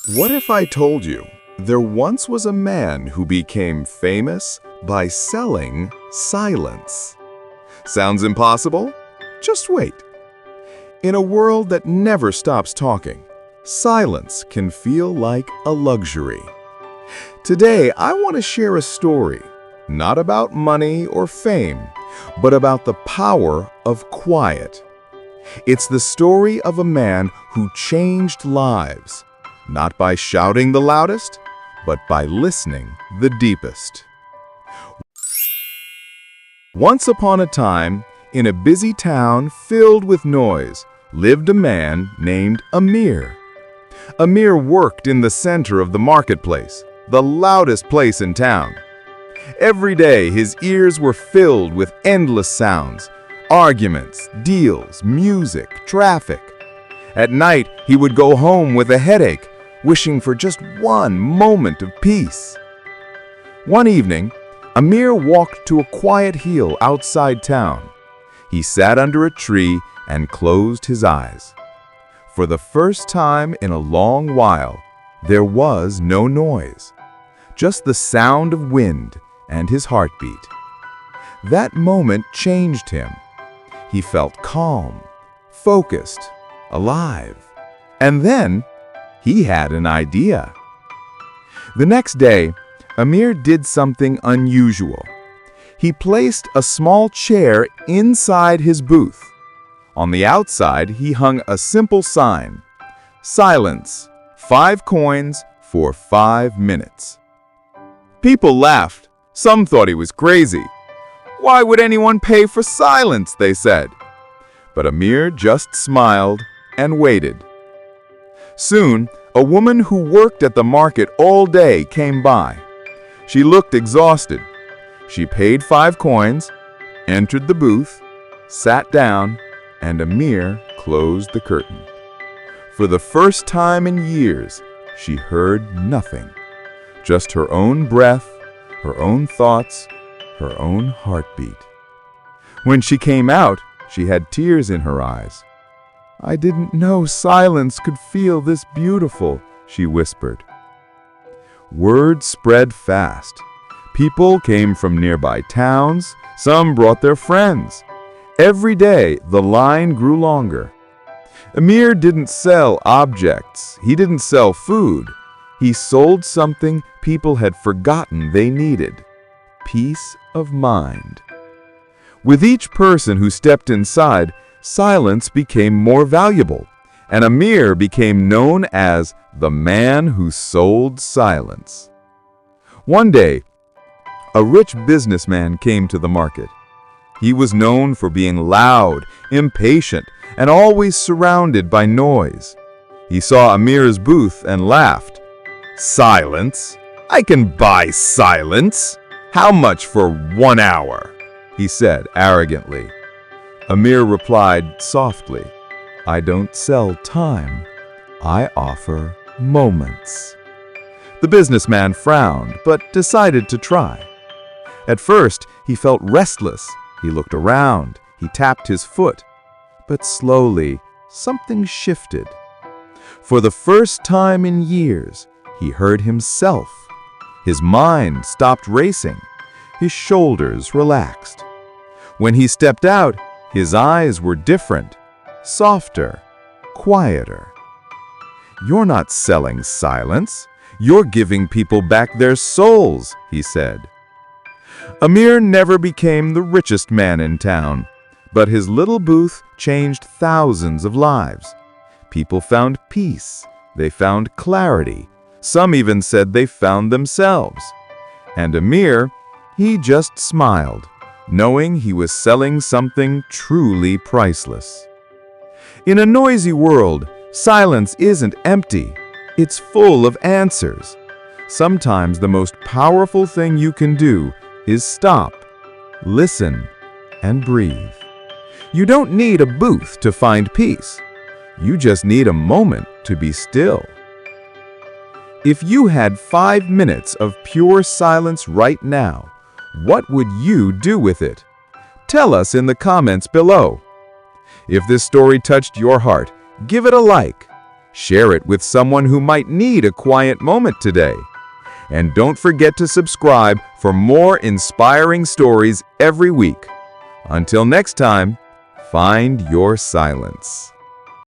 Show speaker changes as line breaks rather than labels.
What if I told you there once was a man who became famous by selling silence? Sounds impossible? Just wait. In a world that never stops talking, silence can feel like a luxury. Today, I want to share a story, not about money or fame, but about the power of quiet. It's the story of a man who changed lives, not by shouting the loudest, but by listening the deepest. Once upon a time, in a busy town filled with noise, lived a man named Amir. Amir worked in the center of the marketplace, the loudest place in town. Every day, his ears were filled with endless sounds, arguments, deals, music, traffic. At night, he would go home with a headache, wishing for just one moment of peace. One evening, Amir walked to a quiet hill outside town. He sat under a tree and closed his eyes. For the first time in a long while, there was no noise, just the sound of wind and his heartbeat. That moment changed him. He felt calm, focused, alive. And then, he had an idea. The next day, Amir did something unusual. He placed a small chair inside his booth. On the outside, he hung a simple sign: "Silence, 5 coins for 5 minutes." People laughed. Some thought he was crazy. Why would anyone pay for silence, they said. But Amir just smiled and waited. Soon, a woman who worked at the market all day came by. She looked exhausted. She paid 5 coins, entered the booth, sat down, and Amir closed the curtain. For the first time in years, she heard nothing. Just her own breath, her own thoughts, her own heartbeat. When she came out, she had tears in her eyes. "I didn't know silence could feel this beautiful," she whispered. Word spread fast. People came from nearby towns. Some brought their friends. Every day, the line grew longer. Amir didn't sell objects. He didn't sell food. He sold something people had forgotten they needed: peace of mind. With each person who stepped inside, silence became more valuable, and Amir became known as the man who sold silence. One day, a rich businessman came to the market. He was known for being loud, impatient, and always surrounded by noise. He saw Amir's booth and laughed. "Silence? I can buy silence. How much for 1 hour?" he said arrogantly. Amir replied softly, "I don't sell time. I offer moments." The businessman frowned, but decided to try. At first, he felt restless. He looked around. He tapped his foot. But slowly, something shifted. For the first time in years, he heard himself. His mind stopped racing. His shoulders relaxed. When he stepped out, his eyes were different, softer, quieter. "You're not selling silence. You're giving people back their souls," he said. Amir never became the richest man in town, but his little booth changed thousands of lives. People found peace. They found clarity. Some even said they found themselves. And Amir, he just smiled, knowing he was selling something truly priceless. In a noisy world, silence isn't empty. It's full of answers. Sometimes the most powerful thing you can do is stop, listen, and breathe. You don't need a booth to find peace. You just need a moment to be still. If you had 5 minutes of pure silence right now, what would you do with it? Tell us in the comments below. If this story touched your heart, give it a like. Share it with someone who might need a quiet moment today. And don't forget to subscribe for more inspiring stories every week. Until next time, find your silence.